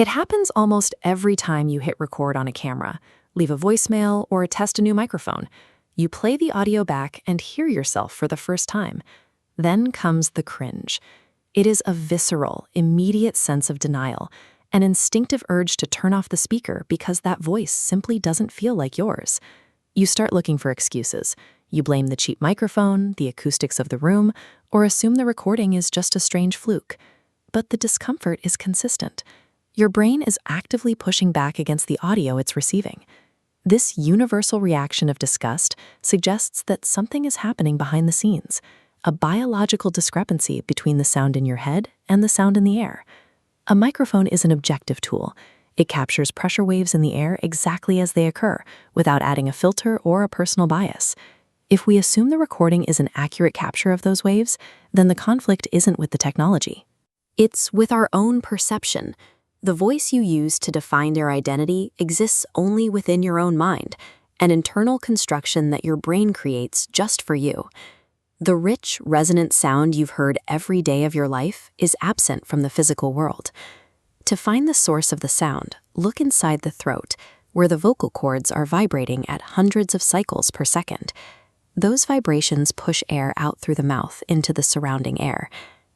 It happens almost every time you hit record on a camera, leave a voicemail, or test a new microphone. You play the audio back and hear yourself for the first time. Then comes the cringe. It is a visceral, immediate sense of denial, an instinctive urge to turn off the speaker because that voice simply doesn't feel like yours. You start looking for excuses. You blame the cheap microphone, the acoustics of the room, or assume the recording is just a strange fluke. But the discomfort is consistent. Your brain is actively pushing back against the audio it's receiving. This universal reaction of disgust suggests that something is happening behind the scenes, a biological discrepancy between the sound in your head and the sound in the air. A microphone is an objective tool. It captures pressure waves in the air exactly as they occur, without adding a filter or a personal bias. If we assume the recording is an accurate capture of those waves, then the conflict isn't with the technology. It's with our own perception. The voice you use to define your identity exists only within your own mind, an internal construction that your brain creates just for you. The rich, resonant sound you've heard every day of your life is absent from the physical world. To find the source of the sound, look inside the throat, where the vocal cords are vibrating at hundreds of cycles per second. Those vibrations push air out through the mouth into the surrounding air.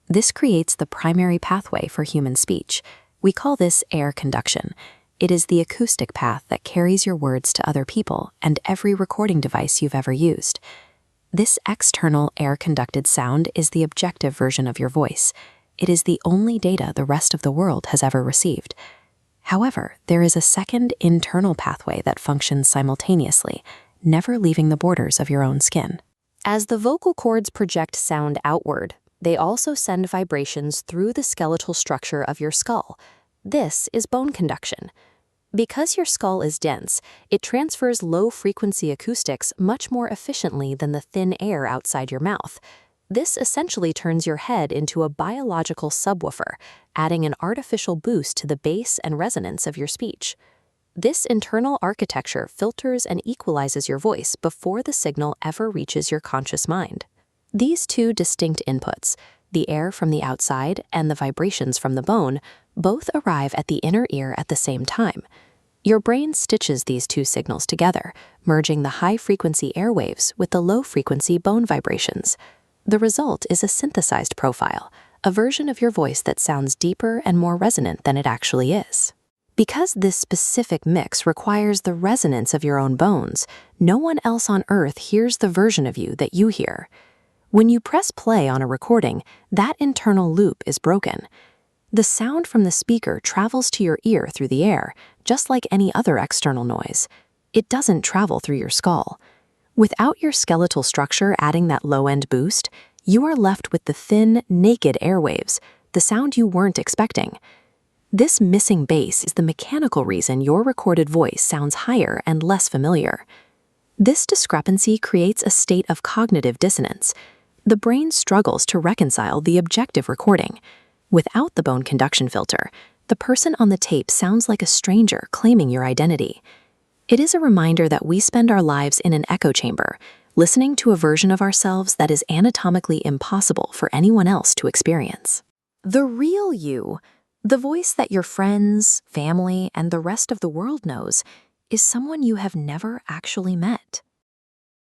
This creates the primary pathway for human speech. We call this air conduction. It is the acoustic path that carries your words to other people and every recording device you've ever used. This external air-conducted sound is the objective version of your voice. It is the only data the rest of the world has ever received. However, there is a second internal pathway that functions simultaneously, never leaving the borders of your own skin. As the vocal cords project sound outward, they also send vibrations through the skeletal structure of your skull. This is bone conduction. Because your skull is dense, it transfers low-frequency acoustics much more efficiently than the thin air outside your mouth. This essentially turns your head into a biological subwoofer, adding an artificial boost to the bass and resonance of your speech. This internal architecture filters and equalizes your voice before the signal ever reaches your conscious mind. These two distinct inputs, the air from the outside and the vibrations from the bone, both arrive at the inner ear at the same time. Your brain stitches these two signals together, merging the high-frequency airwaves with the low-frequency bone vibrations. The result is a synthesized profile, a version of your voice that sounds deeper and more resonant than it actually is. Because this specific mix requires the resonance of your own bones, no one else on Earth hears the version of you that you hear. When you press play on a recording, that internal loop is broken. The sound from the speaker travels to your ear through the air, just like any other external noise. It doesn't travel through your skull. Without your skeletal structure adding that low-end boost, you are left with the thin, naked airwaves, the sound you weren't expecting. This missing bass is the mechanical reason your recorded voice sounds higher and less familiar. This discrepancy creates a state of cognitive dissonance. The brain struggles to reconcile the objective recording. Without the bone conduction filter, the person on the tape sounds like a stranger claiming your identity. It is a reminder that we spend our lives in an echo chamber, listening to a version of ourselves that is anatomically impossible for anyone else to experience. The real you, the voice that your friends, family, and the rest of the world knows, is someone you have never actually met.